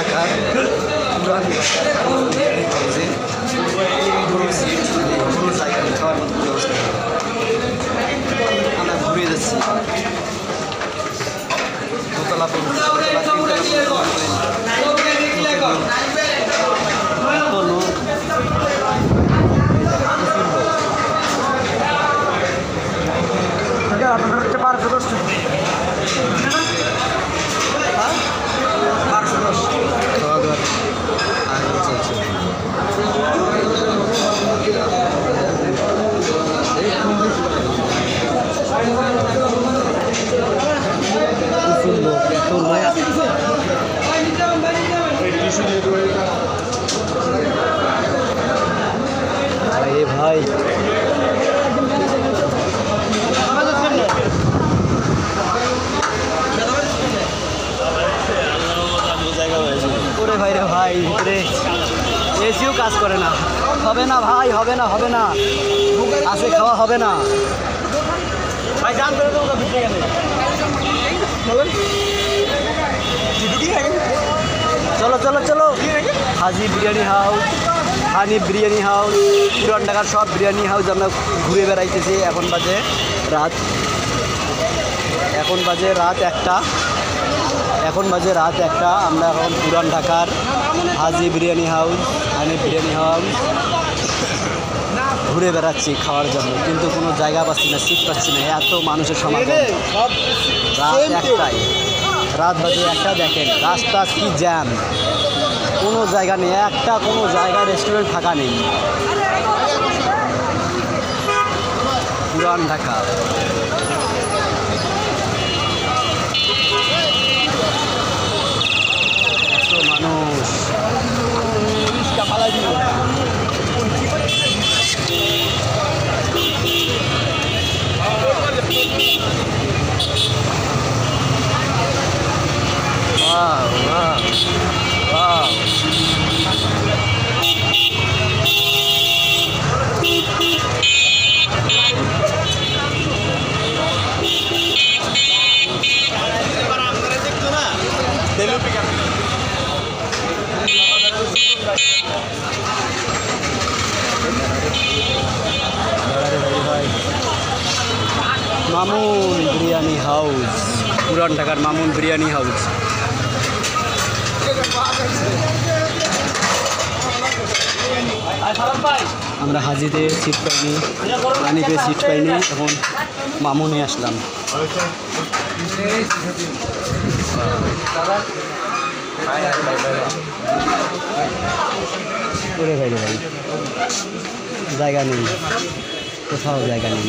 ঢাকার পুরান হাউসে পুরো সিট পুরো জায়গা খাওয়ার মতো ব্যবস্থা আমরা ঘুরে যাচ্ছি দোতলা খাওয়া দাওয়ার আয়োজন চলছে ভাই ভাই রে ভাই ভিতরে এসিও কাজ করে না হবে না ভাই হবে না আসে খাওয়া হবে না ভাই জান করে তো ভিতরে গেলে চলো হাজি বিরিয়ানি হাউস হানিফ বিরিয়ানি হাউস পুরান ঢাকার সব বিরিয়ানি হাউস আমরা ঘুরে বেড়াইতেছি এখন বাজে রাত 1টা আমরা এখন পুরান ঢাকার হাজি বিরিয়ানি হাউস হানিফ বিরিয়ানি হাউস ঘুরে বেড়াচ্ছি খাওয়ার জন্য কিন্তু কোনো জায়গা পাচ্ছি না সিট পাচ্ছি না এত মানুষের সমাগম রাত বাজে 1টা দেখেন রাস্তা কি জ্যাম কোনো জায়গা নেই কোনো জায়গায় রেস্টুরেন্ট ফাঁকা নেই পুরান ঢাকা মানুষ মামুন বিরিয়ানি হাউস পুরান ঢাকার মামুন বিরিয়ানি হাউস আমরা হাজিতে সিট পাইনি হানিফে সিট পাইনি এখন মামুনে আসলাম করে ভাই জায়গা নেই কোথাও জায়গা নেই